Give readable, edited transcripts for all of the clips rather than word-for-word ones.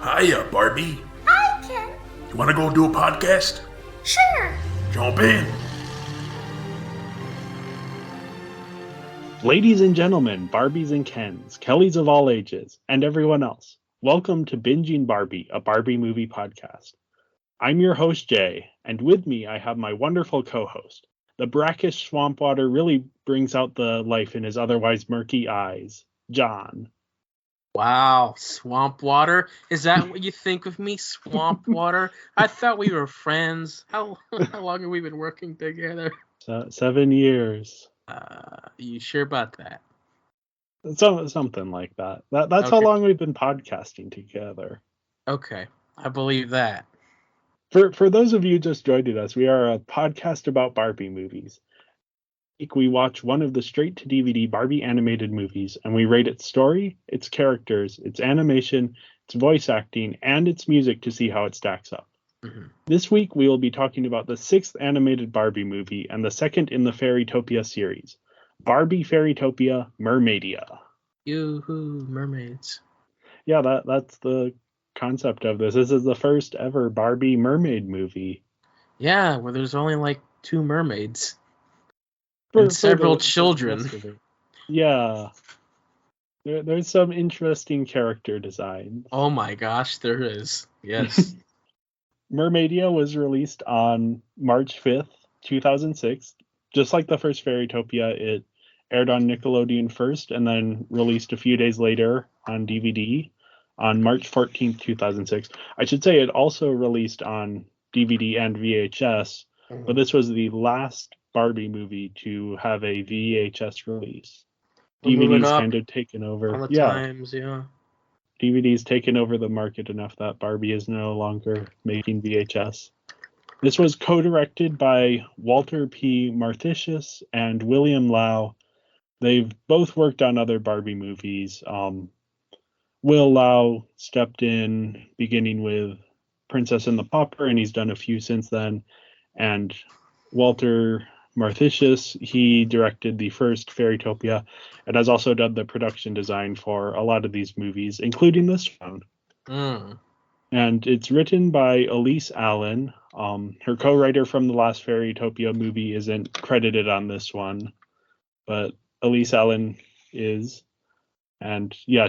Hiya, Barbie. Hi, Ken. You want to go do a podcast? Sure. Jump in. Ladies and gentlemen, Barbies and Kens, Kellys of all ages, and everyone else, welcome to Binging Barbie, a Barbie movie podcast. I'm your host, Jay, and with me I have my wonderful co-host. The brackish swamp water really brings out the life in his otherwise murky eyes, John. Wow, swamp water? Is that what you think of me, swamp water? I thought we were friends. How long have we been working together? 7 years. You sure about that? Something like that. That's how Okay. long we've been podcasting together. Okay, I believe that. For those of you just joining us, we are a podcast about Barbie movies. Each week we watch one of the straight-to-DVD Barbie animated movies, and we rate its story, its characters, its animation, its voice acting, and its music to see how it stacks up. Mm-hmm. This week we will be talking about the 6th animated Barbie movie and the 2nd in the Fairytopia series, Barbie Fairytopia Mermaidia. Yoo-hoo, mermaids. Yeah, that's the concept of this. This is the first ever Barbie mermaid movie. Yeah, where there's only like 2 mermaids. For And several the children. rest of it. Yeah. There's some interesting character design. Oh my gosh, there is. Yes. Mermaidia was released on March 5th, 2006. Just like the first Fairytopia, it aired on Nickelodeon first and then released a few days later on DVD on March 14th, 2006. I should say it also released on DVD and VHS, but this was the last Barbie movie to have a VHS release. We're moving DVD's up kind of taken over. on the Yeah, times, yeah. DVD's taken over the market enough that Barbie is no longer making VHS. This was co-directed by Walter P. Marthisius and William Lau. They've both worked on other Barbie movies. Will Lau stepped in beginning with Princess and the Pauper, and he's done a few since then. And Walter Marthisius, he directed the first Fairytopia and has also done the production design for a lot of these movies, including this one. And it's written by Elise Allen. Her co-writer from the last Fairytopia movie isn't credited on this one, but Elise Allen is. And yeah,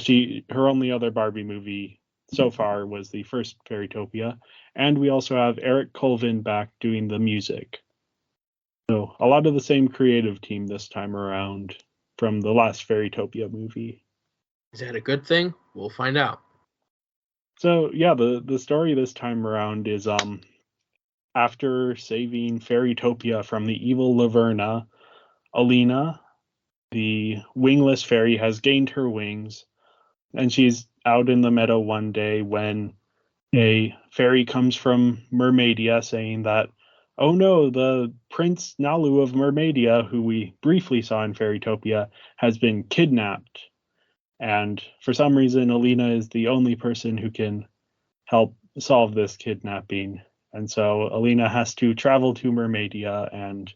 her only other Barbie movie so far was the first Fairytopia. And we also have Eric Colvin back doing the music. So a lot of the same creative team this time around from the last Fairytopia movie. Is that a good thing? We'll find out. So yeah, the story this time around is after saving Fairytopia from the evil Laverna, Alina, the wingless fairy, has gained her wings, and she's out in the meadow one day when a fairy comes from Mermaidia saying that, oh no, the Prince Nalu of Mermaidia, who we briefly saw in Fairytopia, has been kidnapped. And for some reason, Alina is the only person who can help solve this kidnapping. And so Alina has to travel to Mermaidia and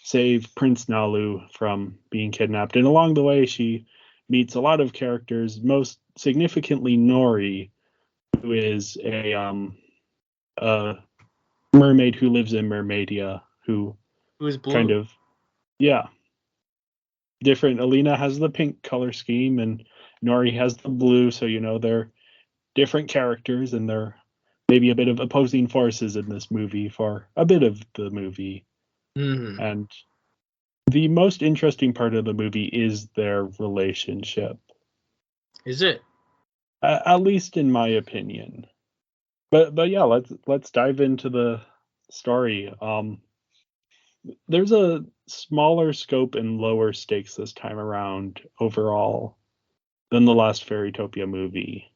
save Prince Nalu from being kidnapped. And along the way, she meets a lot of characters, most significantly Nori, who is a mermaid who lives in Mermaidia, who is blue? kind of, yeah, different. Alina has the pink color scheme and Nori has the blue, so they're different characters and they're maybe a bit of opposing forces in this movie for a bit of the movie. Mm-hmm. And the most interesting part of the movie is their relationship. Is it? At least in my opinion. But yeah, let's dive into the story. There's a smaller scope and lower stakes this time around overall than the last Fairytopia movie.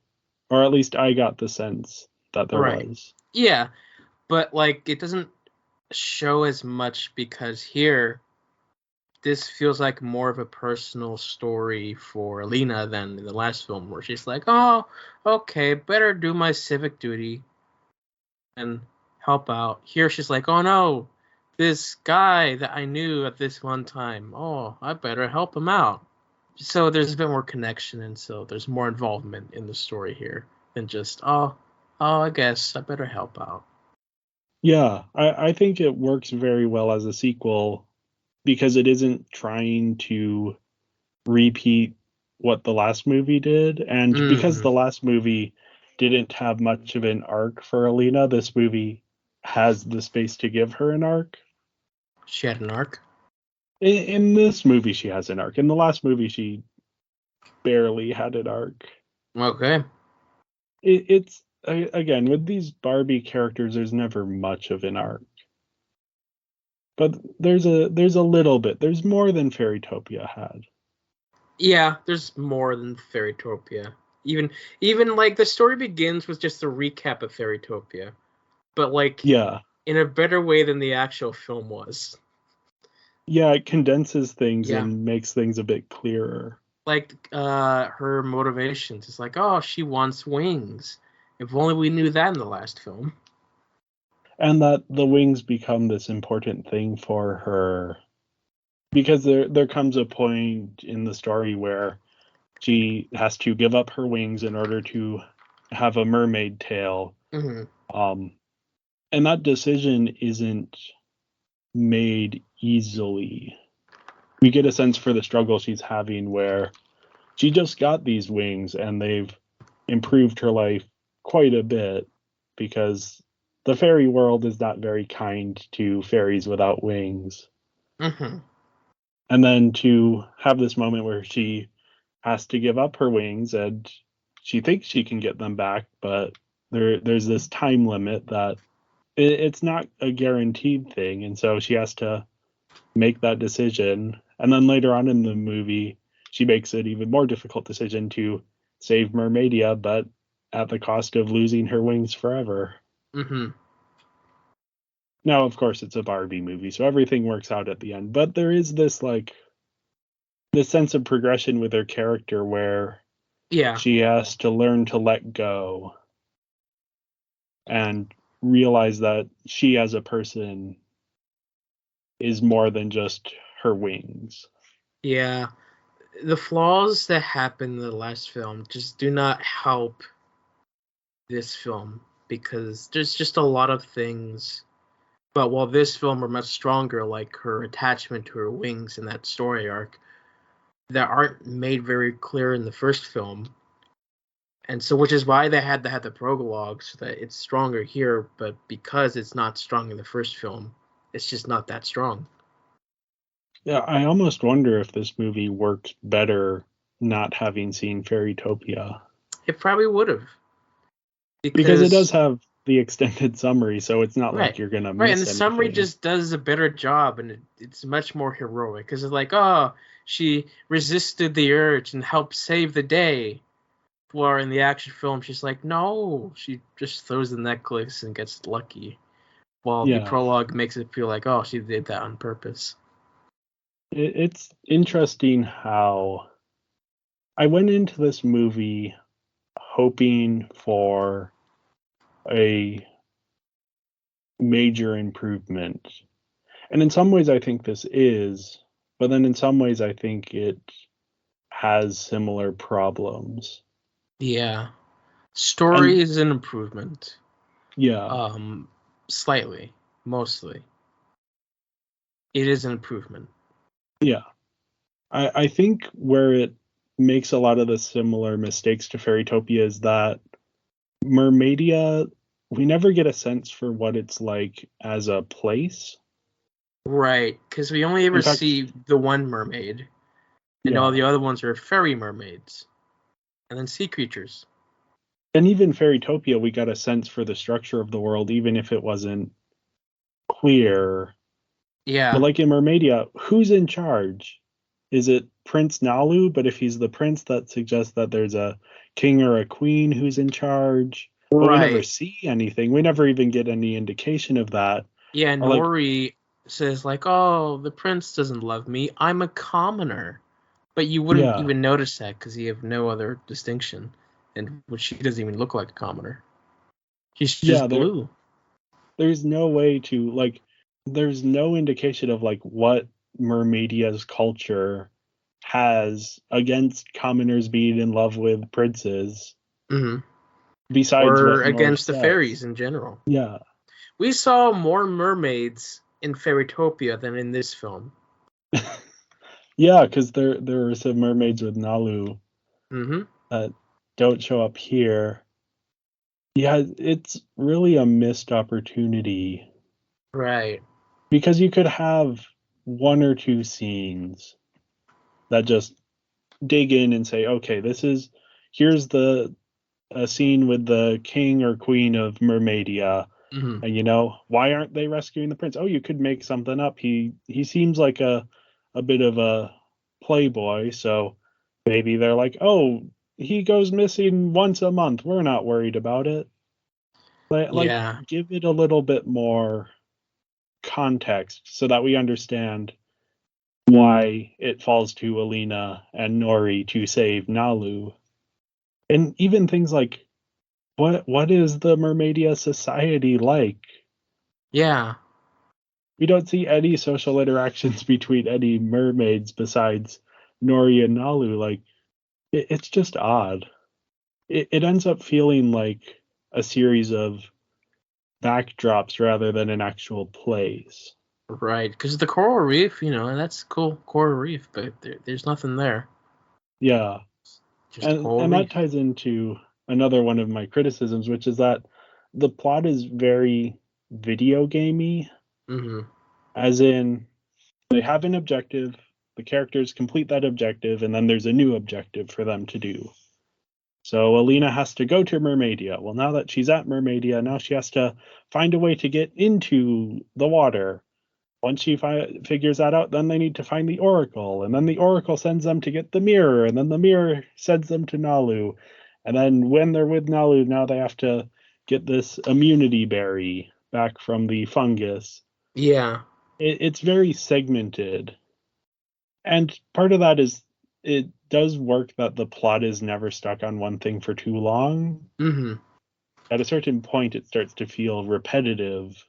Or at least I got the sense that there was. Yeah, but it doesn't show as much because here, this feels like more of a personal story for Alina than in the last film, where she's like, oh, okay, better do my civic duty and help out. Here she's like, oh no, this guy that I knew at this one time, oh, I better help him out. So there's a bit more connection, and so there's more involvement in the story here than just, I guess I better help out. Yeah, I think it works very well as a sequel because it isn't trying to repeat what the last movie did. And because Hmm. the last movie didn't have much of an arc for Alina, this movie has the space to give her an arc. She had an arc. In this movie, she has an arc. In the last movie, she barely had an arc. Okay. It's again with these Barbie characters, there's never much of an arc, but there's a little bit. There's more than Fairytopia had. Yeah, there's more than Fairytopia. Even like the story begins with just a recap of Fairytopia, but like Yeah, in a better way than the actual film was. yeah, it condenses things Yeah. and makes things a bit clearer. Like her motivations. It's like, oh, she wants wings. If only we knew that in the last film. And that the wings become this important thing for her because there comes a point in the story where she has to give up her wings in order to have a mermaid tail. Hmm. Um, and that decision isn't made easily. We get a sense for the struggle she's having where she just got these wings and they've improved her life quite a bit because the fairy world is not very kind to fairies without wings. Hmm. And then to have this moment where she has to give up her wings and she thinks she can get them back, but there's this time limit that it's not a guaranteed thing. And so she has to make that decision. And then later on in the movie, she makes an even more difficult decision to save Mermaidia, but at the cost of losing her wings forever. Hmm. Now, of course, it's a Barbie movie, so everything works out at the end. But there is this sense of progression with her character where Yeah. she has to learn to let go and realize that she as a person is more than just her wings. Yeah. The flaws that happened in the last film just do not help this film because there's just a lot of things. But while this film are much stronger, like her attachment to her wings in that story arc, that aren't made very clear in the first film. And so, which is why they had to have the prologue so that it's stronger here, but because it's not strong in the first film, it's just not that strong. Yeah, I almost wonder if this movie worked better not having seen Fairytopia. It probably would have. Because it does Because have the extended summary, so it's not like right, you're gonna right, and the miss summary anything. just does a better job, and it's much more heroic because it's like, oh, she resisted the urge and helped save the day. Or in the action film, she's like, no, she just throws the necklace and gets lucky. While the Yeah. prologue makes it feel like, oh, she did that on purpose. It's interesting how I went into this movie hoping for a major improvement. And in some ways I think this is, but then in some ways I think it has similar problems. Yeah, And story is an improvement. yeah, Um, Slightly, mostly, it is an improvement. yeah. I think where it makes a lot of the similar mistakes to Fairytopia is that Mermaidia, we never get a sense for what it's like as a place. Right, because we only ever In fact, see the one mermaid, and all yeah. the other ones are fairy mermaids, and then sea creatures. And even Fairytopia, we got a sense for the structure of the world, even if it wasn't clear. But Yeah, like in Mermaidia, who's in charge? Is it Prince Nalu? But if he's the prince, that suggests that there's a king or a queen who's in charge. But we never right. see anything. We never even get any indication of that. Yeah, Or like, Nori says like, "Oh, the prince doesn't love me. I'm a commoner." But you wouldn't yeah, even notice that because you have no other distinction, and which she doesn't even look like a commoner. She's yeah, just blue. there's no way to like there's no indication of like what Mermaidia's culture has against commoners being in love with princes. Hmm. Besides or what Nor against the says. fairies in general. Yeah. We saw more mermaids in Fairytopia than in this film. Yeah, because there are some mermaids with Nalu Mm-hmm. that don't show up here. Yeah, it's really a missed opportunity. Right. Because you could have one or two scenes that just dig in and say, okay, here's a scene with the king or queen of Mermaidia. Mm-hmm. And why aren't they rescuing the prince? Oh, you could make something up. He seems like a bit of a playboy, so maybe they're like, oh, he goes missing once a month. We're not worried about it. Yeah. Give it a little bit more context so that we understand why it falls to Alina and Nori to save Nalu. And even things like what is the Mermaidia society like? Yeah. We don't see any social interactions between any mermaids besides Nori and Nalu. It's just odd. It ends up feeling like a series of backdrops rather than an actual place. Right. Because the coral reef, that's cool, coral reef, but there's nothing there. Yeah. Just a coral And that reef. ties into another one of my criticisms, which is that the plot is very video gamey, Mm-hmm. as in they have an objective, the characters complete that objective, and then there's a new objective for them to do. So Alina has to go to Mermaidia. Well, now that she's at Mermaidia, now she has to find a way to get into the water. Once she figures that out, then they need to find the Oracle, and then the Oracle sends them to get the mirror, and then the mirror sends them to Nalu. And then when they're with Nalu, now they have to get this immunity berry back from the fungus. Yeah. It's very segmented. And part of that is it does work that the plot is never stuck on one thing for too long. Mm-hmm. At a certain point, it starts to feel repetitive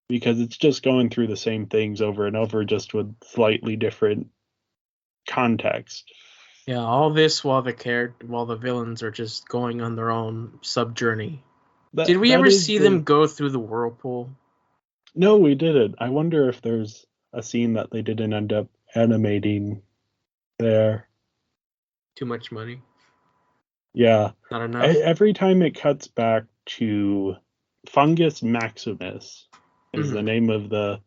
because it's just going through the same things over and over, just with slightly different context. Yeah, all this while the villains are just going on their own sub journey. Did we That ever is see them go through the whirlpool? No, we didn't. I wonder if there's a scene that they didn't end up animating there. Too much money. Yeah. Not enough. Every time it cuts back to Fungus Maximus is the Mm-hmm. name of the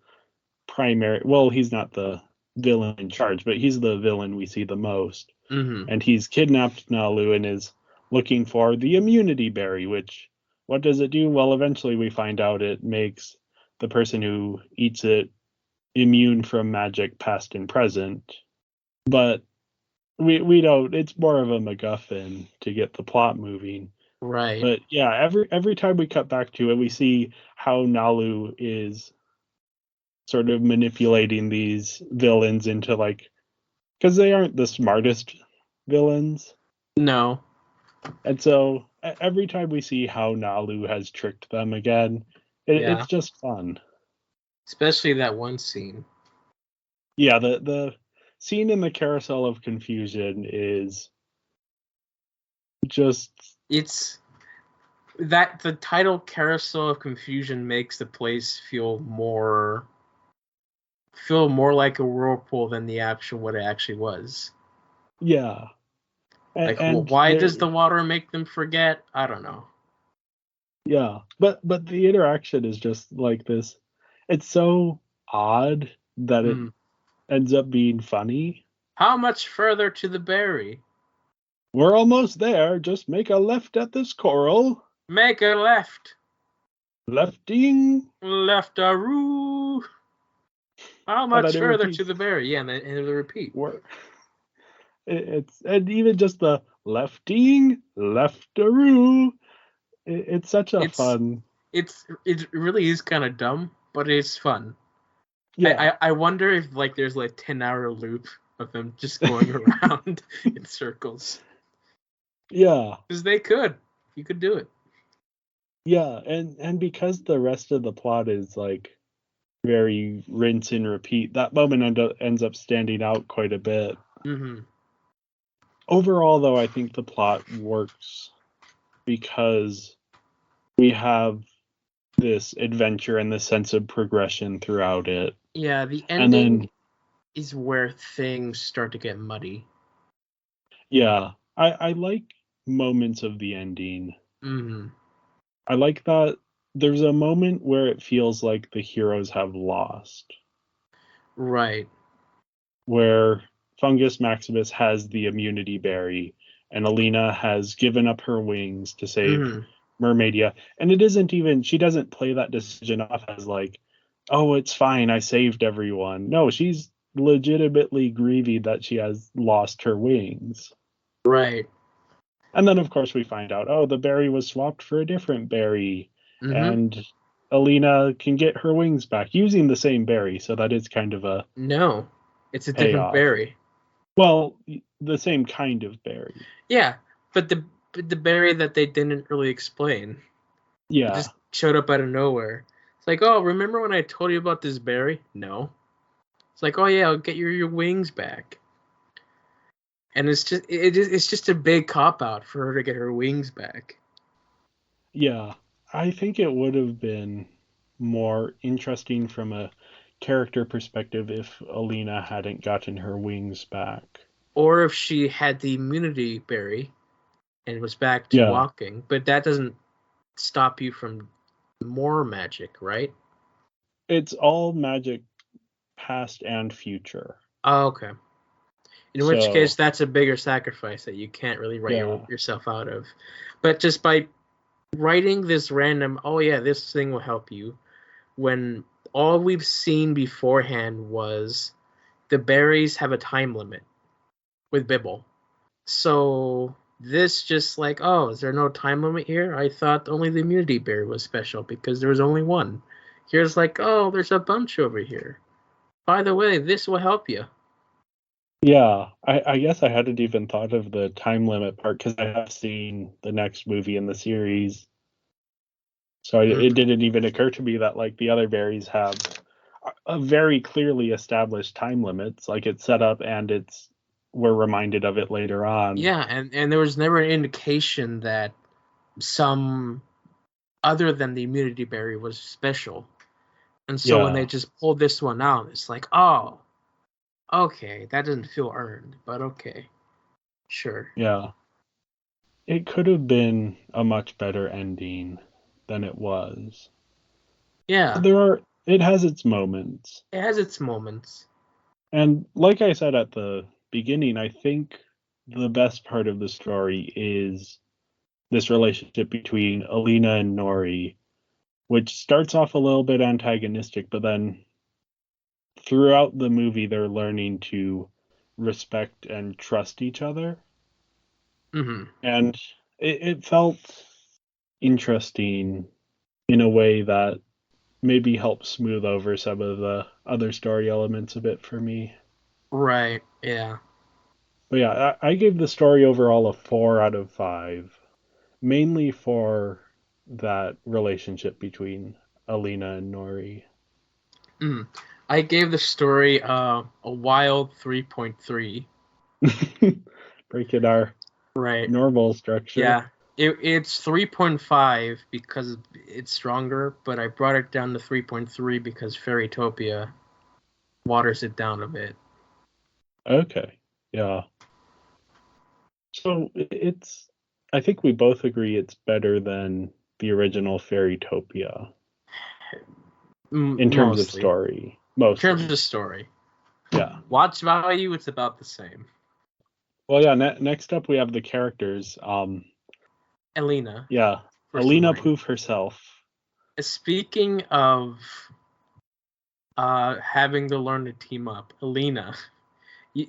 primary. Well, he's not the villain in charge, but he's the villain we see the most. Mm-hmm. And he's kidnapped Nalu and is looking for the immunity berry, which, what does it do? Well, eventually we find out it makes the person who eats it immune from magic past and present. But we don't, it's more of a MacGuffin to get the plot moving. Right. But yeah, every time we cut back to it, we see how Nalu is sort of manipulating these villains into because they aren't the smartest villains. No. And so every time we see how Nalu has tricked them again, Yeah. it's just fun. Especially that one scene. Yeah, the scene in the Carousel of Confusion is just... It's that the title Carousel of Confusion makes the place feel more like a whirlpool than what it actually was. Yeah. And why does the water make them forget? I don't know. Yeah, but the interaction is just like this. It's so odd that it ends up being funny. How much further to the berry? We're almost there. Just make a left at this coral. Make a left. Lefting. Leftaroo. How much further to the berry? Yeah, and they repeat. And even just the lefting, leftaroo. It's such a fun. It really is kind of dumb, but it's fun. Yeah. I wonder if there's 10-hour loop of them just going around in circles. Yeah. Because you could do it. Yeah, and because the rest of the plot is very rinse and repeat, that moment ends up standing out quite a bit. Mm-hmm. Overall, though, I think the plot works because we have this adventure and this sense of progression throughout it. Yeah, the And ending then, is where things start to get muddy. yeah, I like moments of the ending. Mm-hmm. I like that there's a moment where it feels like the heroes have lost, Right. where Fungus Maximus has the immunity berry, and Alina has given up her wings to save Mm-hmm. Mermaidia. And it isn't even, she doesn't play that decision off as like, oh, it's fine, I saved everyone. No, she's legitimately grieving that she has lost her wings. Right. And then, of course, we find out, oh, the berry was swapped for a different berry. Mm-hmm. And Alina can get her wings back using the same berry, so that is kind of a No, it's a different payoff. berry. Well, the same kind of berry. Yeah, but the berry that they didn't really explain. It Yeah. just showed up out of nowhere. It's like, oh, remember when I told you about this berry? No. It's like, oh yeah, I'll get your wings back. And it's just a big cop out for her to get her wings back. Yeah. I think it would have been more interesting from a character perspective if Alina hadn't gotten her wings back. Or if she had the immunity berry and was back to Yeah. walking, but that doesn't stop you from more magic, right? It's all magic past and future. Oh, okay. In which case, So, that's a bigger sacrifice that you can't really write yeah. yourself out of. But just by writing this random, oh yeah, this thing will help you, when all we've seen beforehand was the berries have a time limit with Bibble. So this just like, oh, is there no time limit here? I thought only the immunity berry was special because there was only one. Here's like, oh, there's a bunch over here. By the way, this will help you. Yeah, I guess I hadn't even thought of the time limit part because I have seen the next movie in the series. So it Mm-hmm. didn't even occur to me that like the other berries have a very clearly established time limits. Like it's set up and we're reminded of it later on. Yeah, and there was never an indication that some other than the immunity berry was special. And so when they Yeah, just pulled this one out, it's like, oh, okay, that doesn't feel earned, but okay, sure. yeah. It could have been a much better ending than it was. Yeah, It has its moments. it has its moments. And like I said at the beginning, I think the best part of the story is this relationship between Alina and Nori, which starts off a little bit antagonistic, but then throughout the movie, they're learning to respect and trust each other. Mm-hmm. And it felt interesting in a way that maybe helped smooth over some of the other story elements a bit for me. Right, yeah. But yeah, I gave the story overall a 4 out of 5, mainly for that relationship between Alina and Nori. Mm. I gave the story a wild 3.3. Breaking our Right, normal structure. yeah. It's 3.5 because it's stronger, but I brought it down to 3.3 because Fairytopia waters it down a bit. Okay. Yeah. So I think we both agree it's better than the original Fairytopia in terms of Mostly. story. In terms Mostly. of story. Yeah. Watch value, it's about the same. Well, yeah, next up we have the characters. Elena, Yeah. first in Alina line. Poof herself. Speaking of having to learn to team up, Elena,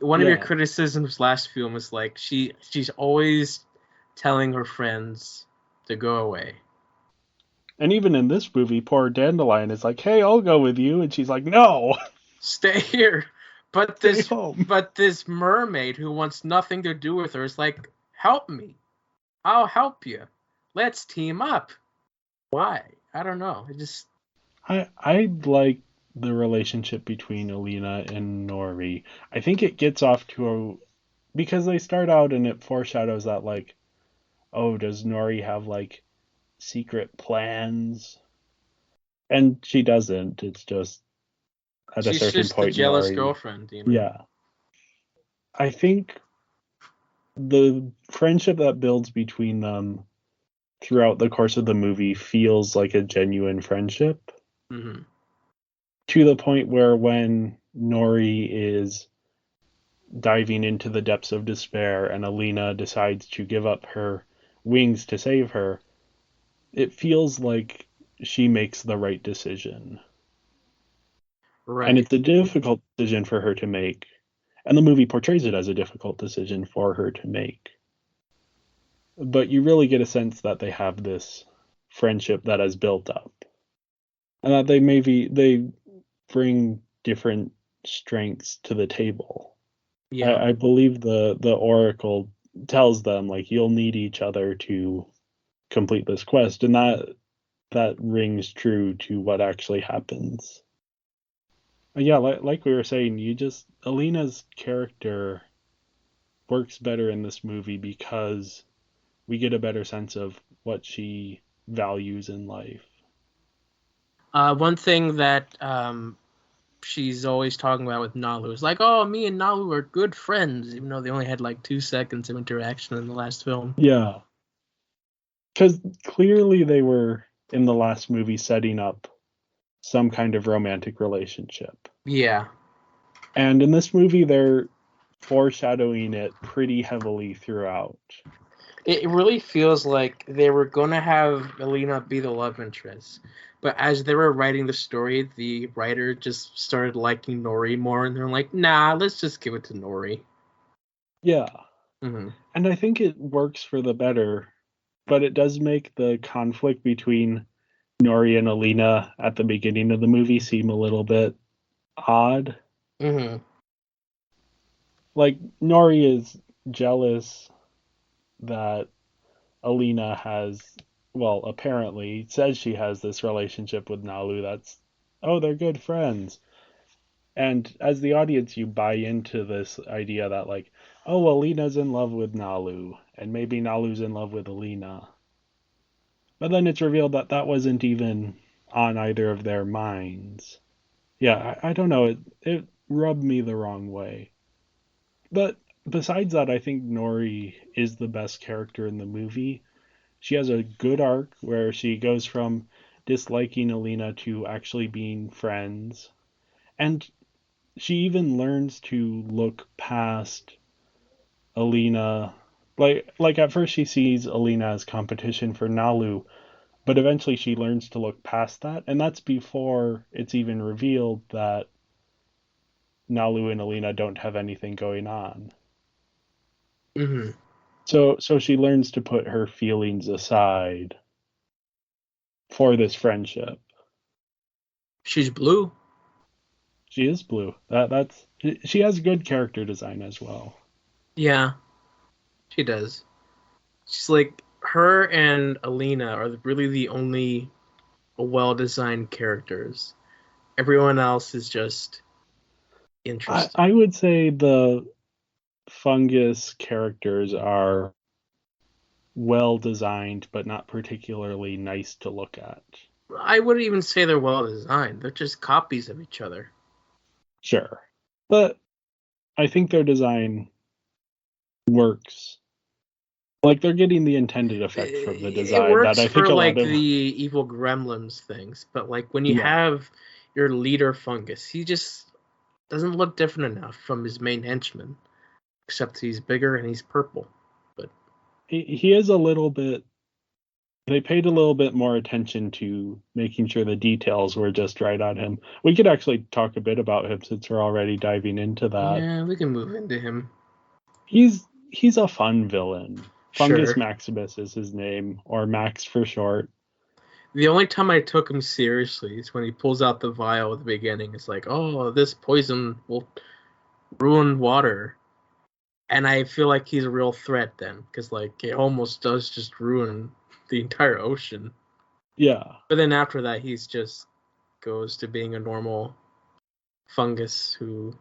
one of your Yeah. criticisms last film was like she's always telling her friends to go away. And even in this movie, poor Dandelion is like, "Hey, I'll go with you," and she's like, "No, Stay here. But stay this home." but this mermaid who wants nothing to do with her is like, help me. I'll help you. Let's team up. Why? I don't know. It just I like the relationship between Alina and Nori. I think it gets off to a because they start out and it foreshadows that like, oh, does Nori have like secret plans? And she doesn't. It's just at a She's certain just the point, jealous Nori. girlfriend, you know. Yeah. I think the friendship that builds between them throughout the course of the movie feels like a genuine friendship Hmm. to the point where when Nori is diving into the depths of despair and Alina decides to give up her wings to save her, it feels like she makes the right decision. And Right. it's a difficult decision for her to make. And the movie portrays it as a difficult decision for her to make. But you really get a sense that they have this friendship that has built up. And that they bring different strengths to the table. Yeah. I believe the Oracle tells them like you'll need each other to complete this quest, and that rings true to what actually happens. Yeah, like we were saying, you just Alina's character works better in this movie because we get a better sense of what she values in life. One thing that she's always talking about with Nalu is like, oh, me and Nalu are good friends, even though they only had like 2 seconds of interaction in the last film. Yeah, because clearly they were in the last movie setting up some kind of romantic relationship. Yeah. And in this movie, they're foreshadowing it pretty heavily throughout. It really feels like they were going to have Alina be the love interest. But as they were writing the story, the writer just started liking Nori more, and they're like, nah, let's just give it to Nori. Yeah. Hmm. And I think it works for the better, but it does make the conflict between Nori and Alina at the beginning of the movie seem a little bit odd. Hmm. Like, Nori is jealous that Alina has, well, apparently says she has this relationship with Nalu that's, oh, they're good friends. And as the audience, you buy into this idea that, like, oh, Alina's in love with Nalu, and maybe Nalu's in love with Alina. But then it's revealed that that wasn't even on either of their minds. Yeah, I don't know. It rubbed me the wrong way. But besides that, I think Nori is the best character in the movie. She has a good arc where she goes from disliking Alina to actually being friends. And she even learns to look past Alina. Like at first she sees Alina as competition for Nalu, but eventually she learns to look past that, and that's before it's even revealed that Nalu and Alina don't have anything going on. Hmm. So she learns to put her feelings aside for this friendship. She's blue. She is blue. That's she has good character design as well. Yeah, she does. She's like, her and Alina are really the only well-designed characters. Everyone else is just interesting. I would say the fungus characters are well designed, but not particularly nice to look at. I wouldn't even say they're well-designed. They're just copies of each other. Sure. But I think their design works. Like they're getting the intended effect from the It design that works I think for a lot like of the evil gremlins things, but like when you yeah. have your leader fungus, he just doesn't look different enough from his main henchman, except he's bigger and he's purple. But He is a little bit they paid a little bit more attention to making sure the details were just right on him. We could actually talk a bit about him since we're already diving into that. yeah, we can move into him. He's a fun villain. Fungus Sure. Maximus is his name, or Max for short. The only time I took him seriously is when he pulls out the vial at the beginning. It's like, oh, this poison will ruin water. And I feel like he's a real threat then, because like it almost does just ruin the entire ocean. Yeah. But then after that, he's just goes to being a normal fungus who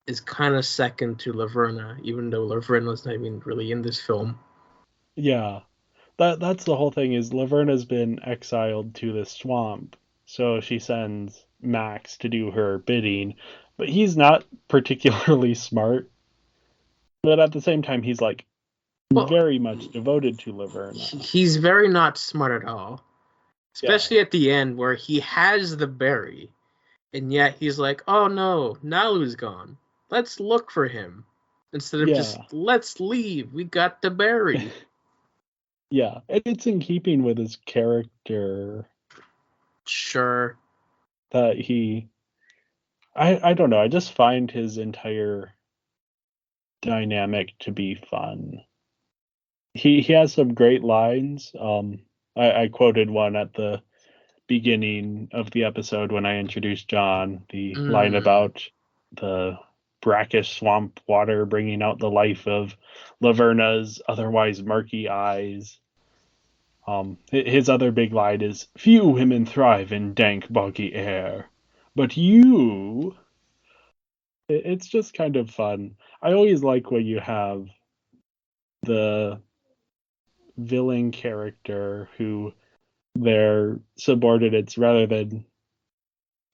is kind of second to Laverna, even though Laverna's not even really in this film. Yeah. That's the whole thing is Laverna's been exiled to this swamp, so she sends Max to do her bidding, but he's not particularly smart. But at the same time, he's like Well, very much devoted to Laverna. he's very not smart at all. Yeah, Especially at the end where he has the berry, and yet he's like, oh no, Nalu's gone. Let's look for him. Instead of just, yeah, let's leave. We got the berry. yeah. And it's in keeping with his character Sure. that I don't know. I just find his entire dynamic to be fun. He has some great lines. I quoted one at the beginning of the episode when I introduced John, the line Mm. about the brackish swamp water bringing out the life of Laverna's otherwise murky eyes. His other big line is, "Few women thrive in dank, boggy air, but you." It's just kind of fun. I always like when you have the villain character who their subordinates, rather than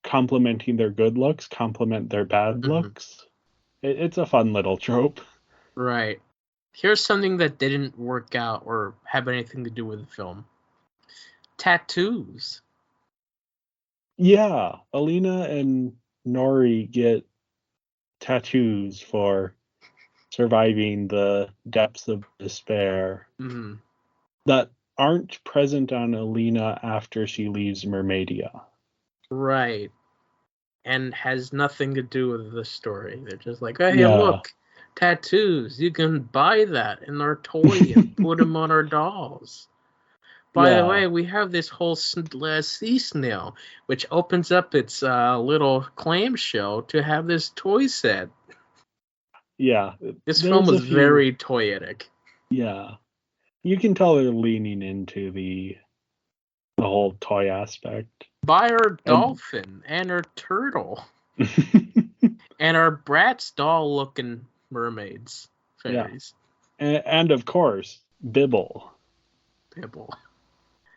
complimenting their good looks, compliment their bad Hmm. looks. It's a fun little trope. Right. Here's something that didn't work out or have anything to do with the film. Tattoos. Yeah, Alina and Nori get tattoos for surviving the depths of despair Mm. that aren't present on Alina after she leaves Mermaidia. Right. And has nothing to do with the story. They're just like, oh, hey, Yeah. look, tattoos. You can buy that in our toy and put them on our dolls. By the Yeah. way, we have this whole sea snail, which opens up its little clamshell to have this toy set. Yeah. This film There's was a few. very toyetic. Yeah. You can tell they're leaning into the whole toy aspect. Buy our And dolphin and our turtle and our Bratz doll looking mermaids, yeah. fairies. And of course, Bibble. Bibble.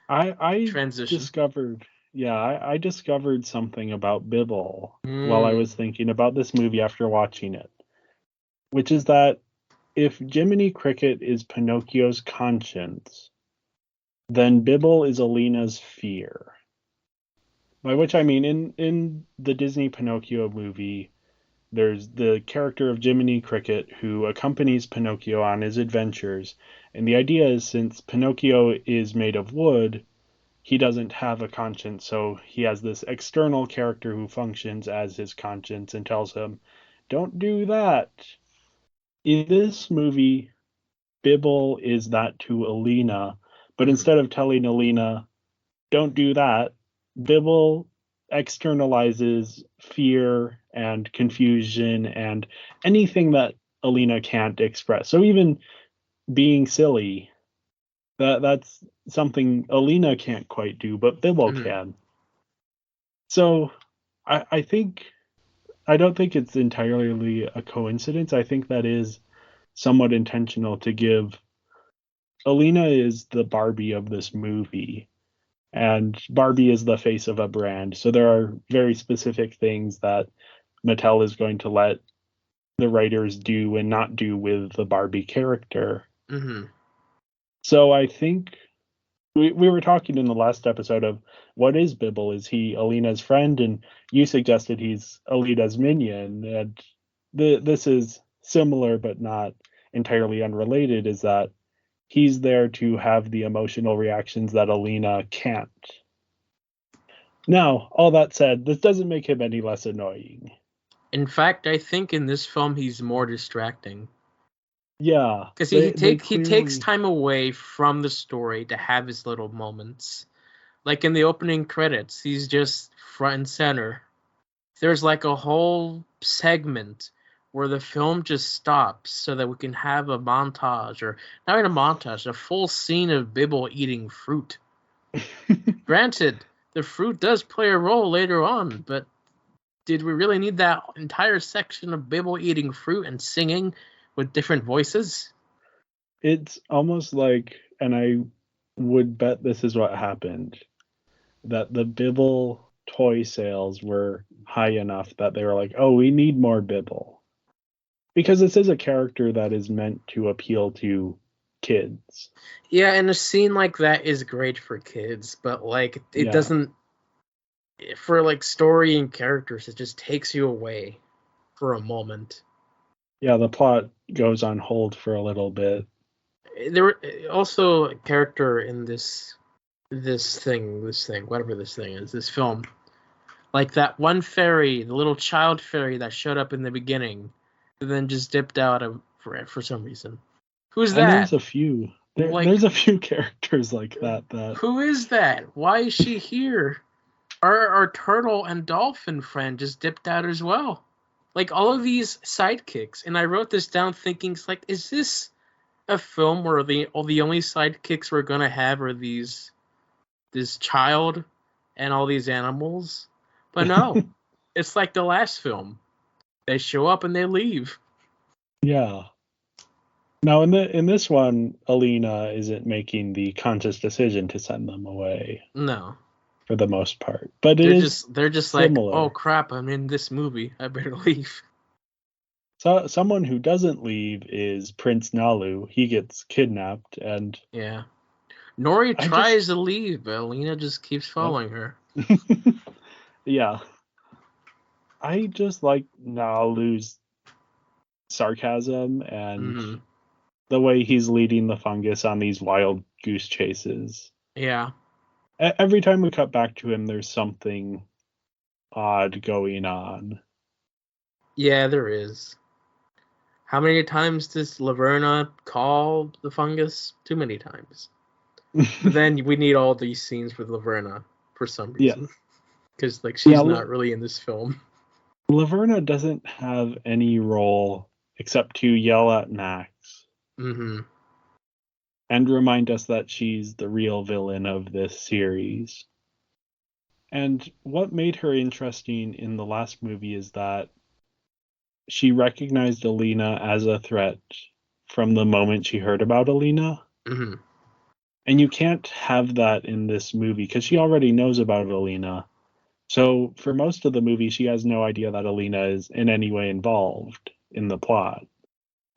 I Transition. discovered, yeah, I discovered something about Bibble while I Mm. was thinking about this movie after watching it, which is that if Jiminy Cricket is Pinocchio's conscience, then Bibble is Alina's fear. By which I mean, in the Disney Pinocchio movie, there's the character of Jiminy Cricket who accompanies Pinocchio on his adventures, and the idea is since Pinocchio is made of wood, he doesn't have a conscience, so he has this external character who functions as his conscience and tells him, "Don't do that." In this movie, Bibble is that to Alina, but Mm. instead of telling Alina, "Don't do that," Bibble externalizes fear and confusion and anything that Alina can't express. So even being silly, that's something Alina can't quite do, but Bibble Mm. can. So I think I don't think it's entirely a coincidence. I think that is somewhat intentional to give Alina is the Barbie of this movie, and Barbie is the face of a brand. So there are very specific things that Mattel is going to let the writers do and not do with the Barbie character. Mm-hmm. So I think we were talking in the last episode of what is Bibble? Is he Alina's friend? And you suggested he's Alina's minion. And this is similar but not entirely unrelated, is that he's there to have the emotional reactions that Alina can't. Now, all that said, this doesn't make him any less annoying. In fact, I think in this film he's more distracting Yeah, because they he takes clearly. time away from the story to have his little moments. Like in the opening credits, he's just front and center. There's like a whole segment where the film just stops so that we can have a montage, or not even a montage, a full scene of Bibble eating fruit. Granted, the fruit does play a role later on, but did we really need that entire section of Bibble eating fruit and singing with different voices? It's almost like, and I would bet this is what happened, that the Bibble toy sales were high enough that they were like, oh, we need more Bibble. Because this is a character that is meant to appeal to kids. Yeah, and a scene like that is great for kids, but like it doesn't, for like story and characters, it just takes you away for a moment. Yeah, the plot goes on hold for a little bit. There were also a character in this thing, whatever this thing is, this film. Like that one fairy, the little child fairy that showed up in the beginning, and then just dipped out of for some reason. Who's And that? there's a few. There's a few characters like that. Who is that? Why is she here? Our turtle and dolphin friend just dipped out as well. Like all of these sidekicks, and I wrote this down thinking, like, is this a film where the only sidekicks we're gonna have are this child and all these animals? But no, it's like the last film. They show up and they leave. Yeah. Now in this one, Alina isn't making the conscious decision to send them away. No. For the most part. But they're just similar. like, oh crap, I'm in this movie. I better leave. So someone who doesn't leave is Prince Nalu. He gets kidnapped and yeah. Nori tries to leave, but Alina just keeps following her. Yeah. I just like Nalu's sarcasm and the way he's leading the fungus on these wild goose chases. Yeah. Every time we cut back to him, there's something odd going on. Yeah, there is. How many times does Laverna call the fungus? Too many times. But then we need all these scenes with Laverna for some reason. Because like she's not really in this film. Laverna doesn't have any role except to yell at Max. Mm-hmm. And remind us that she's the real villain of this series. And what made her interesting in the last movie is that she recognized Alina as a threat from the moment she heard about Alina. Mm-hmm. And you can't have that in this movie because she already knows about Alina. So for most of the movie, she has no idea that Alina is in any way involved in the plot.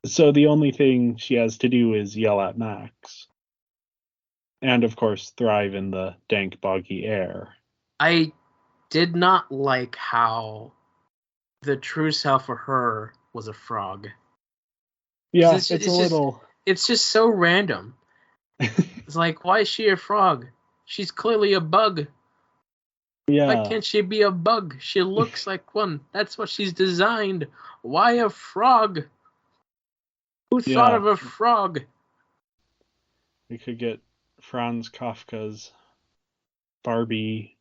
So the only thing she has to do is yell at Max. And, of course, thrive in the dank, boggy air. I did not like how the true self for her was a frog. Yeah, it's a little... It's just so random. It's like, why is she a frog? She's clearly a bug. Yeah. Why can't she be a bug? She looks like one. That's what she's designed. Why a frog? Who thought of a frog? We could get Franz Kafka's Barbie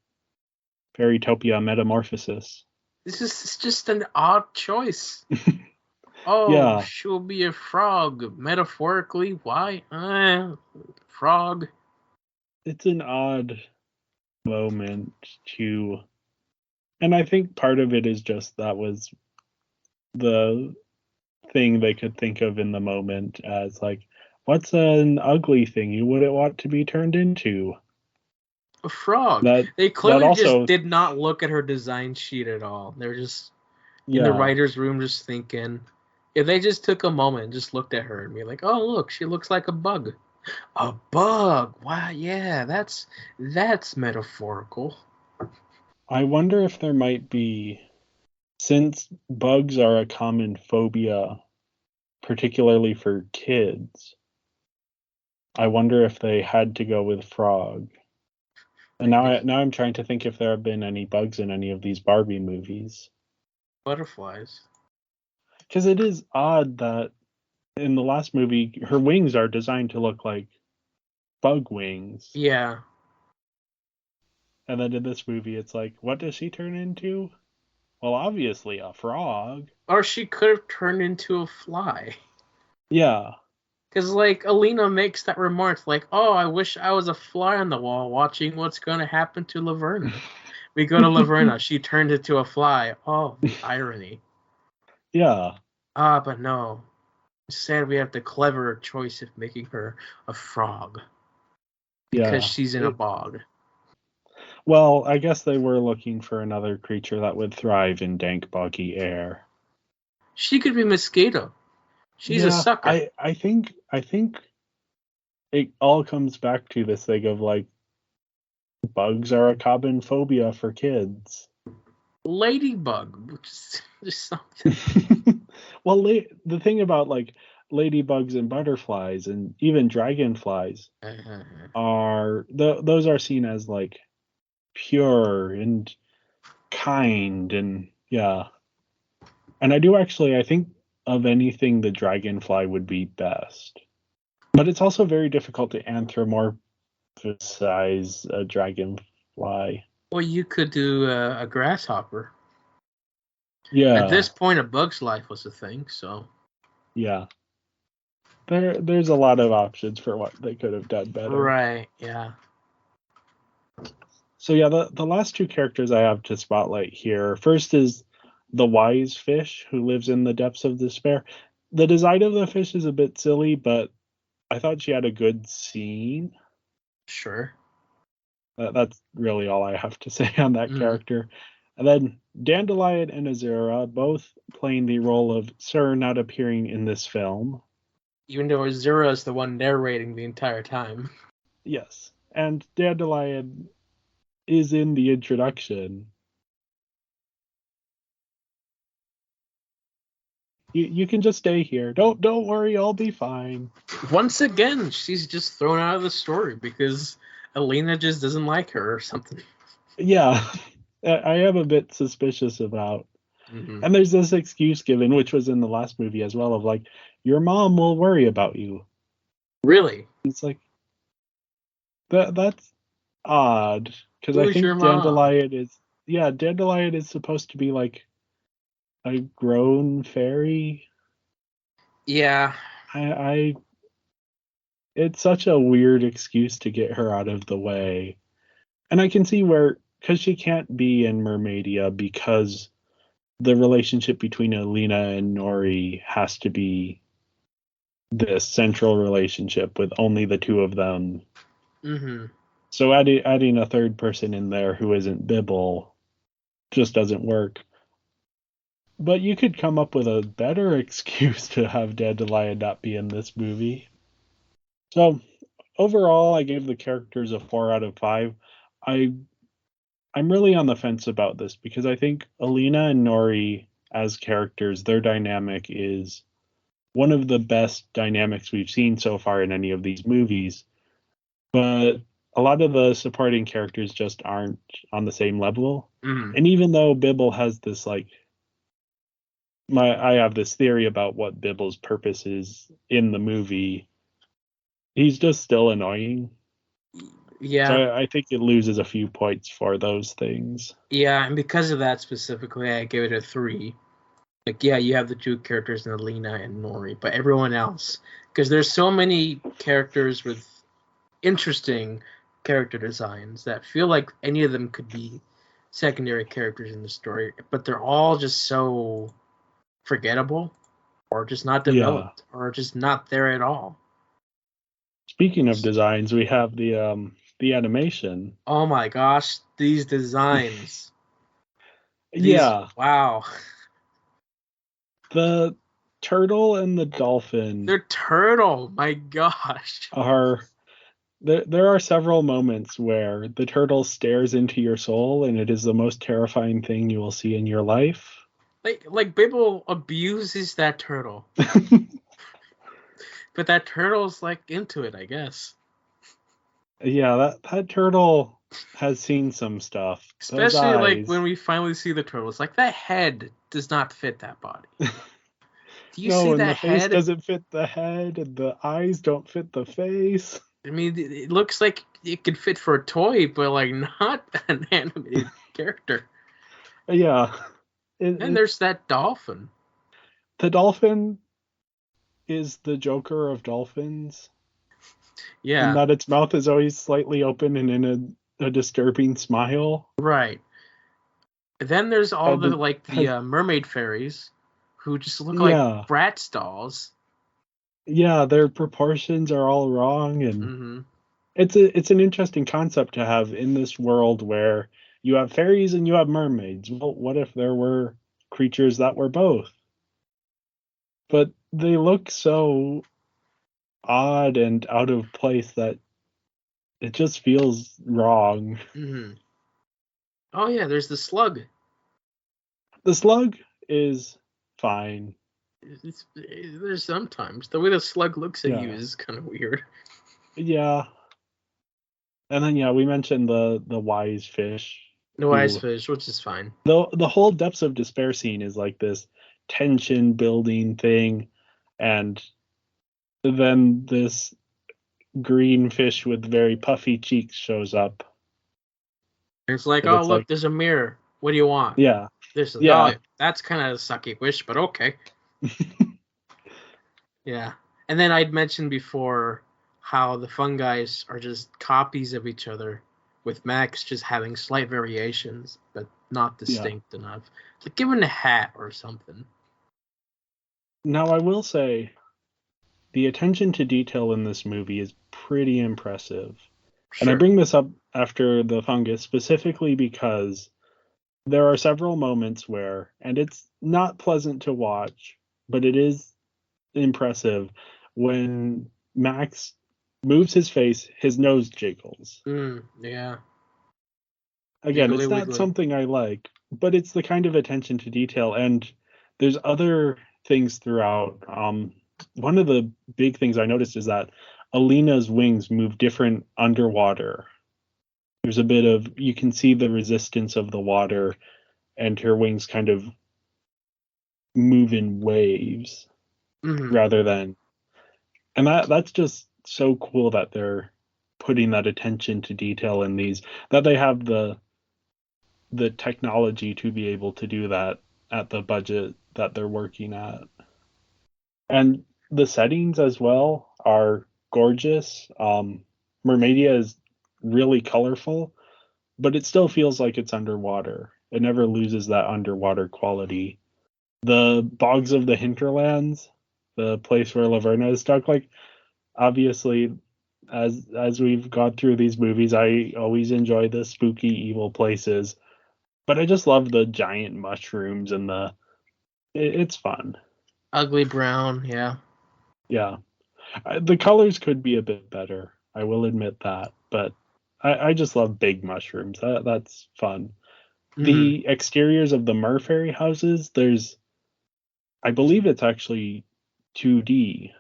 Fairytopia metamorphosis. This is just an odd choice. She'll be a frog. Metaphorically, why? Frog. It's an odd moment to... And I think part of it is just that was the thing they could think of in the moment as like, what's an ugly thing you wouldn't want to be turned into? A frog. They clearly just did not look at her design sheet at all. They're just in the writer's room just thinking. If they just took a moment and just looked at her and be like, oh, look, she looks like a bug. A bug? Wow, yeah, that's metaphorical. I wonder if there might be, since bugs are a common phobia, particularly for kids, I wonder if they had to go with frog. And now I'm trying to think if there have been any bugs in any of these Barbie movies. Butterflies. Because it is odd that in the last movie, her wings are designed to look like bug wings. Yeah. And then in this movie, it's like, what does she turn into? Well, obviously a frog. Or she could have turned into a fly. Yeah. Because, like, Alina makes that remark, like, oh, I wish I was a fly on the wall watching what's going to happen to Laverna. We go to Laverna. She turned into a fly. Oh, irony. Yeah. But no. Instead, we have the clever choice of making her a frog because she's in a bog. Well, I guess they were looking for another creature that would thrive in dank, boggy air. She could be Mosquito. She's a sucker. I think it all comes back to this thing of like bugs are a common phobia for kids. Ladybug, which is just something. Well, the thing about like ladybugs and butterflies and even dragonflies are those are seen as like pure and kind and yeah. And I think of anything the dragonfly would be best. But it's also very difficult to anthropomorphize a dragonfly. Well, you could do a grasshopper. Yeah. At this point, a bug's life was a thing, so. Yeah. There's a lot of options for what they could have done better. Right, yeah. So yeah, the last two characters I have to spotlight here. First is the wise fish who lives in the depths of despair. The design of the fish is a bit silly, but I thought she had a good scene. Sure. That's really all I have to say on that character. And then Dandelion and Azura both playing the role of Sir not appearing in this film. Even though Azura is the one narrating the entire time. Yes. And Dandelion is in the introduction. You can just stay here. Don't worry, I'll be fine. Once again, she's just thrown out of the story because Alina just doesn't like her or something. Yeah, I am a bit suspicious about. And there's this excuse given, which was in the last movie as well, of like, your mom will worry about you. Really? It's like that's odd because I think Dandelion is supposed to be like a grown fairy. Yeah. It's such a weird excuse to get her out of the way. And I can see because she can't be in Mermaidia because the relationship between Alina and Nori has to be this central relationship with only the two of them. So adding a third person in there who isn't Bibble just doesn't work. But you could come up with a better excuse to have Dandelion not be in this movie. So overall, I gave the characters a 4 out of 5. I'm really on the fence about this because I think Alina and Nori as characters, their dynamic is one of the best dynamics we've seen so far in any of these movies. But a lot of the supporting characters just aren't on the same level. And even though Bibble has this like I have this theory about what Bibble's purpose is in the movie, he's just still annoying. Yeah. So I think it loses a few points for those things. Yeah, and because of that specifically, I give it a 3. Like, yeah, you have the two characters in Alina and Nori, but everyone else, because there's so many characters with interesting character designs that feel like any of them could be secondary characters in the story, but they're all just so forgettable or just not developed or just not there at all. Speaking of designs, we have the animation. Oh my gosh, these designs. Wow. The turtle and the dolphin. They're turtle, my gosh. There are several moments where the turtle stares into your soul and it is the most terrifying thing you will see in your life. Like Bibble abuses that turtle. But that turtle's like into it, I guess. Yeah, that turtle has seen some stuff. Especially like when we finally see the turtle. It's like that head does not fit that body. Do you see that the head? face doesn't fit the head and the eyes don't fit the face. I mean, it looks like it could fit for a toy, but like not an animated character. Yeah. And there's that dolphin. The dolphin is the Joker of dolphins. Yeah. And that its mouth is always slightly open and in a disturbing smile. Right. Then there's all the mermaid fairies who just look like Bratz dolls. Yeah, their proportions are all wrong, and Mm-hmm. it's an interesting concept to have in this world where you have fairies and you have mermaids. Well, what if there were creatures that were both? But they look so odd and out of place that it just feels wrong. Mm-hmm. Oh yeah, there's the slug. The slug is fine. There's sometimes the way the slug looks at you Yeah. is kind of weird. Yeah. And then yeah, we mentioned the wise fish No wise who fish, which is fine. the whole depths of despair scene is like this tension building thing, and then this green fish with very puffy cheeks shows up. And it's like, And oh it's look, like, there's a mirror. What do you want? yeah, This is yeah. that's kind of a sucky wish, but okay. Yeah. And then I'd mentioned before how the fungi are just copies of each other, with Max just having slight variations, but not Yeah. distinct enough. Like give him a hat or something. Now I will say the attention to detail in this movie is pretty impressive. And I Sure. bring this up after the fungus specifically because there are several moments where, and it's not pleasant to watch, but it is impressive when Max moves his face, his nose jiggles. Yeah. Again, Wiggly it's not wiggly. something I like, but it's the kind of attention to detail. And there's other things throughout. One of the big things I noticed is that Alina's wings move different underwater. There's a bit of, you can see the resistance of the water, and her wings kind of move in waves Mm-hmm. rather than, and that's just so cool that they're putting that attention to detail in these, that they have the technology to be able to do that at the budget that they're working at. And the settings as well are gorgeous. Mermaidia is really colorful, but it still feels like it's underwater. It never loses that underwater quality. The bogs of the hinterlands, the place where Laverna is stuck, like obviously as we've gone through these movies, I always enjoy the spooky evil places, but I just love the giant mushrooms and it's fun. Ugly brown, yeah. Yeah. The colors could be a bit better. I will admit that, but I just love big mushrooms. That's fun. Mm-hmm. The exteriors of the Merfairy houses, I believe it's actually 2D,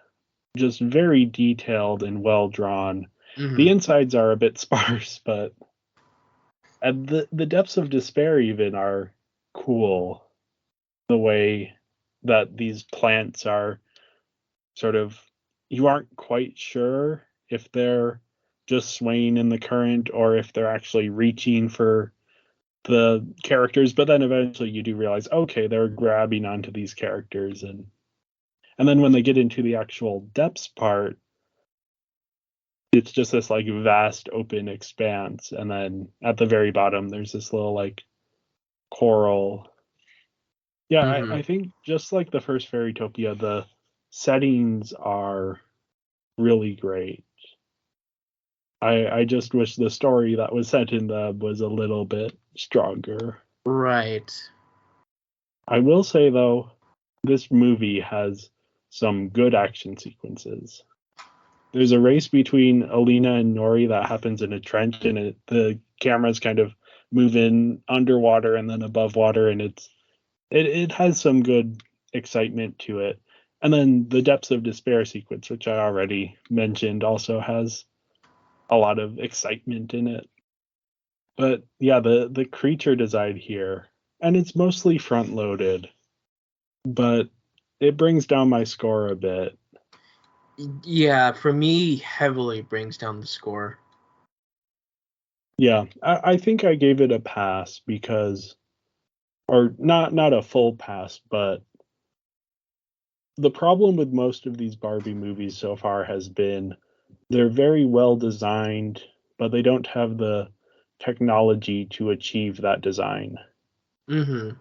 just very detailed and well drawn. Mm-hmm. The insides are a bit sparse, but and the depths of despair even are cool. The way that these plants are sort of, you aren't quite sure if they're just swaying in the current or if they're actually reaching for the characters, but then eventually you do realize, okay, they're grabbing onto these characters, and then when they get into the actual depths part, it's just this like vast open expanse, and then at the very bottom there's this little like coral. Yeah, Mm-hmm. I think just like the first Fairytopia, the settings are really great. I just wish the story that was set in them was a little bit stronger. Right. I will say though, this movie has some good action sequences. There's a race between Alina and Nori that happens in a trench, and the camera's kind of moving underwater and then above water, and it has some good excitement to it. And then the depths of despair sequence, which I already mentioned, also has a lot of excitement in it. But yeah, the creature design here, and it's mostly front loaded, but it brings down my score a bit. Yeah, for me, heavily brings down the score. Yeah, I think I gave it a pass because, or not a full pass, but the problem with most of these Barbie movies so far has been they're very well designed, but they don't have the technology to achieve that design. Mm-hmm.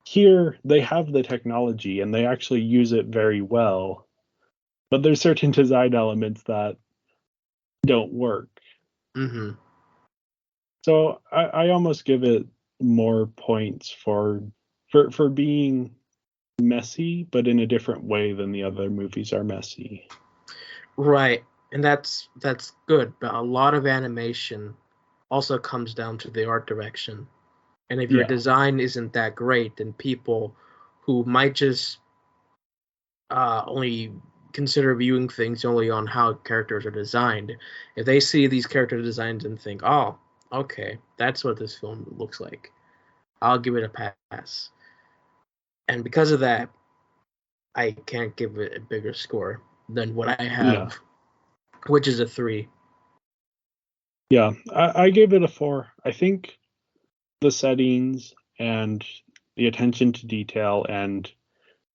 Here, they have the technology and they actually use it very well, but there's certain design elements that don't work. Mm-hmm. So I almost give it more points for being messy, but in a different way than the other movies are messy. Right, and that's good. But a lot of animation also comes down to the art direction. And if your Yeah. design isn't that great, then people who might just only consider viewing things only on how characters are designed, if they see these character designs and think, oh, okay, that's what this film looks like, I'll give it a pass. And because of that, I can't give it a bigger score than what I have, which is a 3. Yeah, I gave it a 4. I think the settings and the attention to detail and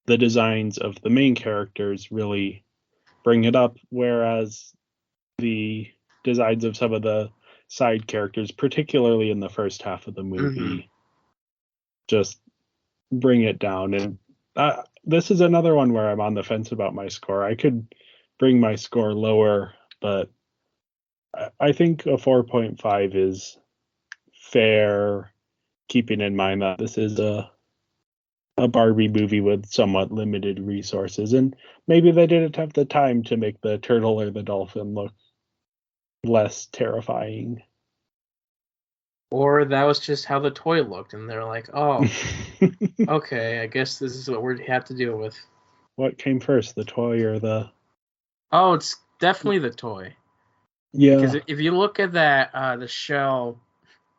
the designs of the main characters really bring it up, whereas the designs of some of the side characters, particularly in the first half of the movie, just bring it down. And this is another one where I'm on the fence about my score. I could bring my score lower, but I think a 4.5 is fair, keeping in mind that this is a Barbie movie with somewhat limited resources, and maybe they didn't have the time to make the turtle or the dolphin look less terrifying. Or that was just how the toy looked, and they're like, oh, okay, I guess this is what we have to deal with. What came first, the toy or the... Oh, it's definitely the toy. Yeah. Because if you look at that, the shell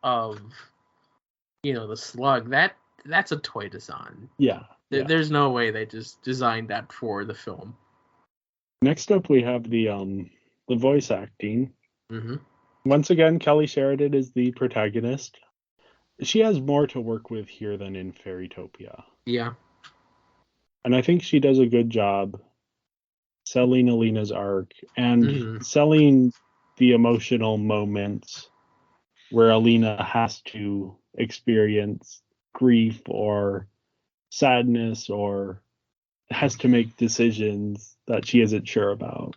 of, the slug, that's a toy design. Yeah. There's no way they just designed that for the film. Next up, we have the voice acting. Mm-hmm. Once again, Kelly Sheridan is the protagonist. She has more to work with here than in Fairytopia. Yeah. And I think she does a good job selling Alina's arc and selling the emotional moments where Alina has to experience grief or sadness or has to make decisions that she isn't sure about.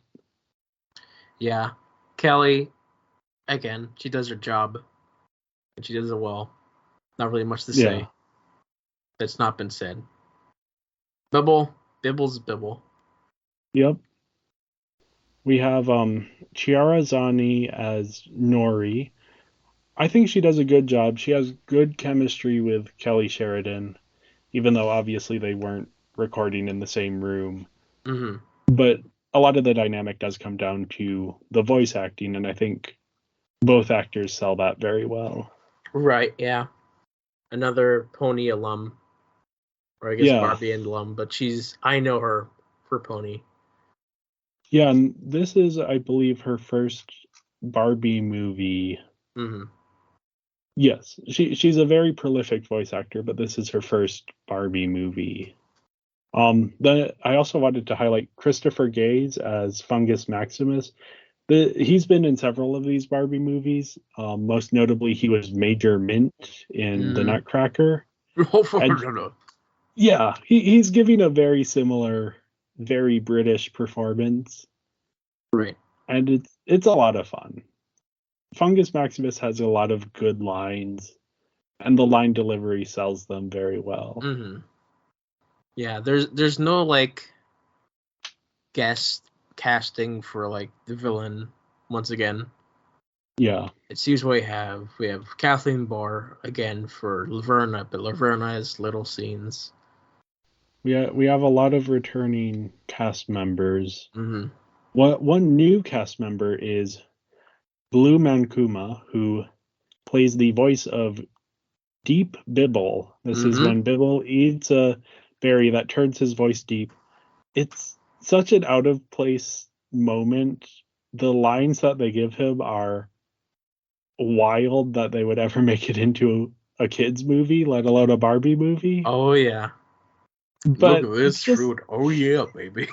Yeah. Kelly, again, she does her job. And she does it well. Not really much to say that's not been said. Bibble's Bibble. Yep. We have Chiara Zani as Nori. I think she does a good job. She has good chemistry with Kelly Sheridan, even though obviously they weren't recording in the same room. Mm-hmm. But a lot of the dynamic does come down to the voice acting, and I think both actors sell that very well. Right, yeah. Another Pony alum. Or I guess Barbie alum, but I know her for Pony. Yeah, and this is, I believe, her first Barbie movie. Mm-hmm. Yes, she's a very prolific voice actor, but this is her first Barbie movie. Then I also wanted to highlight Christopher Gaze as Fungus Maximus. He's been in several of these Barbie movies. Most notably, he was Major Mint in The Nutcracker. Yeah, he's giving a very similar, very British performance. Right. And it's a lot of fun. Fungus Maximus has a lot of good lines, and the line delivery sells them very well. Mm-hmm. Yeah, there's no guest casting for the villain once again. Yeah. It seems we have Kathleen Barr again for Laverna, but Laverna has little scenes. We have a lot of returning cast members. Mm-hmm. One new cast member is Blue Mankuma, who plays the voice of Deep Bibble. This is when Bibble eats a berry that turns his voice deep. It's such an out of place moment. The lines that they give him are wild that they would ever make it into a kids movie, let alone a Barbie movie. Oh yeah. But look at this fruit. Oh yeah, baby.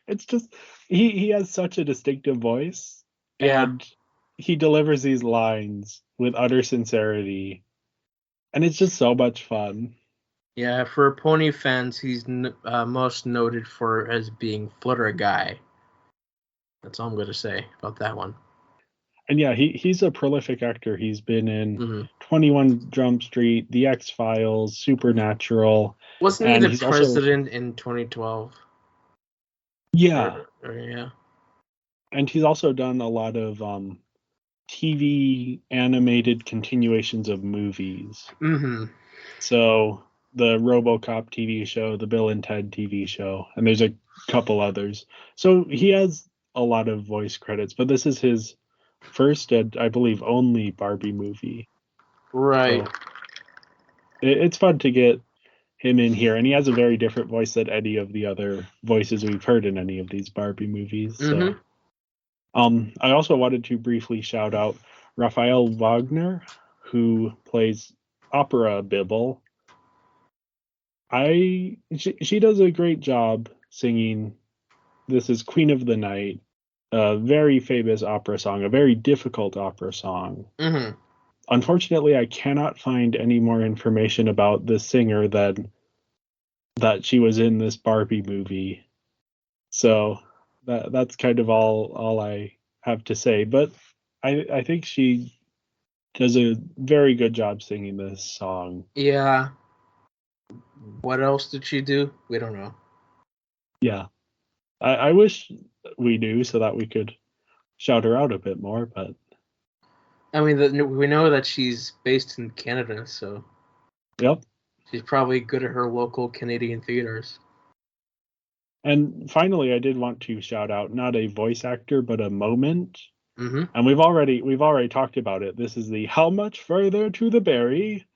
It's just he has such a distinctive voice. Yeah. And he delivers these lines with utter sincerity. And it's just so much fun. Yeah, for pony fans, he's most noted for as being Flutter Guy. That's all I'm going to say about that one. And yeah, he's a prolific actor. He's been in Mm-hmm. 21 Jump Street, The X-Files, Supernatural. Wasn't he And the he's also, president in 2012? yeah, Yeah. and he's also done a lot of TV animated continuations of movies. Mm-hmm. So the RoboCop TV show, the Bill and Ted TV show, and there's a couple others. So he has a lot of voice credits, but this is his first and I believe only Barbie movie. Right. So it's fun to get him in here, and he has a very different voice than any of the other voices we've heard in any of these Barbie movies. Mm-hmm. So I also wanted to briefly shout out Raphael Wagner, who plays opera Bibble. She does a great job singing. This is Queen of the Night, a very famous opera song, a very difficult opera song. Mm-hmm. Unfortunately, I cannot find any more information about the singer than that she was in this Barbie movie. So that's kind of all I have to say. But I think she does a very good job singing this song. Yeah. What else did she do? We don't know. Yeah. I wish we knew so that we could shout her out a bit more, but I mean, we know that she's based in Canada, so yep. she's probably good at her local Canadian theaters. And finally, I did want to shout out not a voice actor, but a moment. Mm-hmm. And we've already talked about it. This is the How Much Further to the Berry?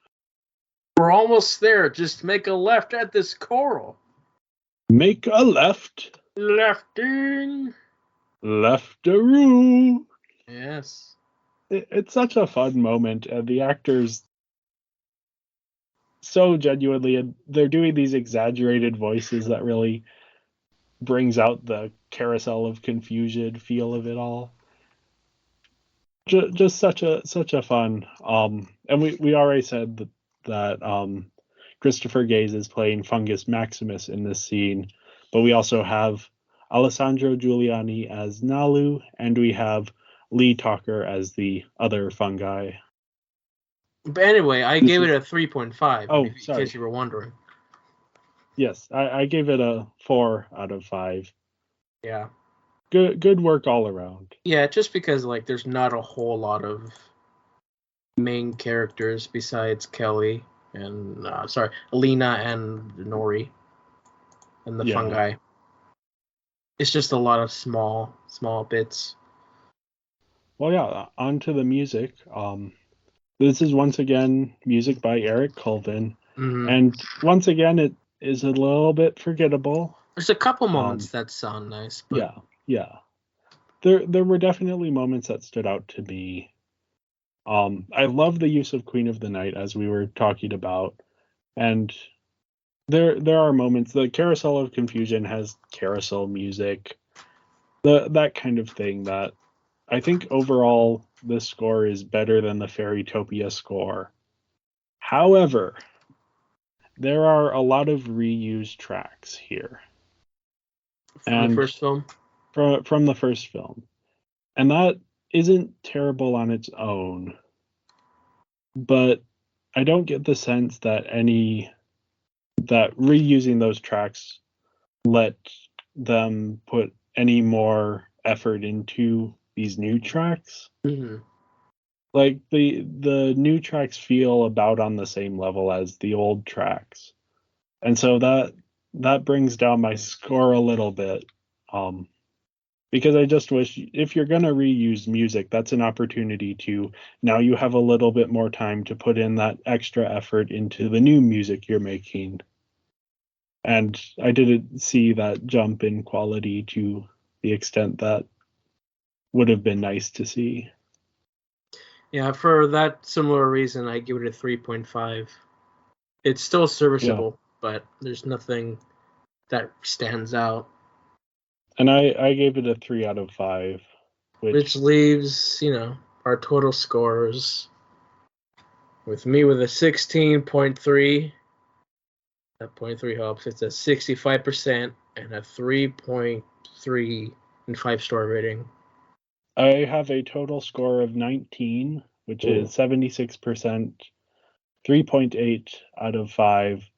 We're almost there. Just make a left at this coral. Make a left. Lefting. Leftaroo. Yes. It's such a fun moment, and the actors so genuinely, and they're doing these exaggerated voices that really brings out the Carousel of Confusion feel of it all. Just such a fun. And we already said that Christopher Gaze is playing Fungus Maximus in this scene, but we also have Alessandro Giuliani as Nalu, and we have Lee Talker as the other fungi. But anyway, I gave it a 3.5. Oh, in sorry. case you were wondering. Yes, I gave it a 4 out of 5. Yeah. Good work all around. Yeah, just because there's not a whole lot of main characters besides Kelly and Alina and Nori and the fungi. It's just a lot of small bits. Well, yeah, on to the music. This is once again music by Eric Colvin. Mm-hmm. And once again, it is a little bit forgettable. There's a couple moments that sound nice. But... Yeah. There were definitely moments that stood out to me. I love the use of Queen of the Night, as we were talking about. And there are moments. The Carousel of Confusion has carousel music. That kind of thing that I think overall this score is better than the Fairytopia score. However, there are a lot of reused tracks here. From the first film? From the first film. And that isn't terrible on its own. But I don't get the sense that reusing those tracks let them put any more effort into these new tracks. Mm-hmm. Like the new tracks feel about on the same level as the old tracks, and so that brings down my score a little bit. Because I just wish, if you're gonna reuse music, that's an opportunity to, now you have a little bit more time to put in that extra effort into the new music you're making. And I didn't see that jump in quality to the extent that would have been nice to see. Yeah, for that similar reason, I give it a 3.5. It's still serviceable, but there's nothing that stands out. And I gave it a 3 out of 5. Which leaves, our total scores with me with a 16.3 That 0.3 helps. It's a 65% and a 3.3 and 5-star rating. I have a total score of 19, which is 76%, 3.8 out of 5.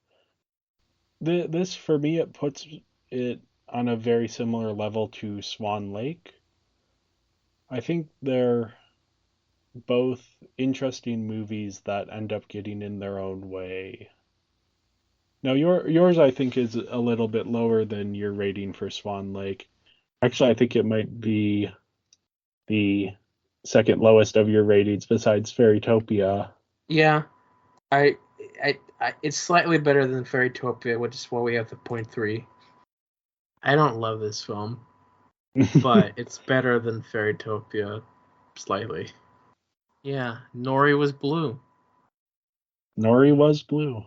This, for me, it puts it on a very similar level to Swan Lake. I think they're both interesting movies that end up getting in their own way. Now, yours, I think, is a little bit lower than your rating for Swan Lake. Actually, I think it might be the second lowest of your ratings besides Fairytopia. Yeah, I it's slightly better than Fairytopia, which is why we have the 0.3. I don't love this film, but it's better than Fairytopia slightly. Yeah, Nori was blue. Nori was blue.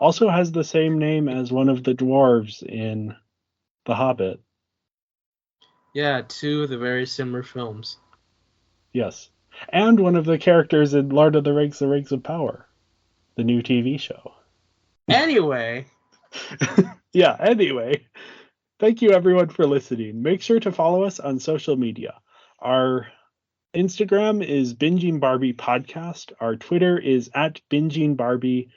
Also has the same name as one of the dwarves in The Hobbit. Yeah, two of the very similar films. Yes. And one of the characters in Lord of the Rings of Power, the new TV show. Anyway. Yeah, anyway. Thank you everyone for listening. Make sure to follow us on social media. Our Instagram is Binging Barbie Podcast. Our Twitter is @BingingBarbie.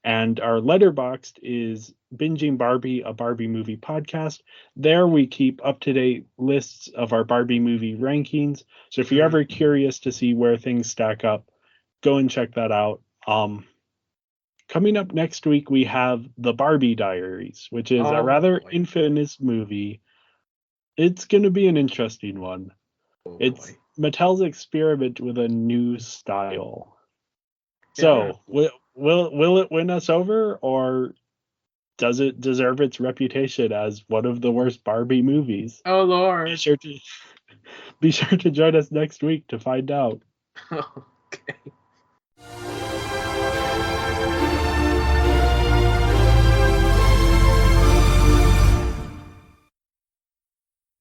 And our Letterboxd is Binging Barbie, a Barbie movie podcast. There we keep up-to-date lists of our Barbie movie rankings. So if you're ever curious to see where things stack up, go and check that out. Coming up next week, we have The Barbie Diaries, which is a rather infamous movie. It's going to be an interesting one. It's Mattel's experiment with a new style. So, will it win us over, or does it deserve its reputation as one of the worst Barbie movies? Oh Lord! Be sure to join us next week to find out. Okay.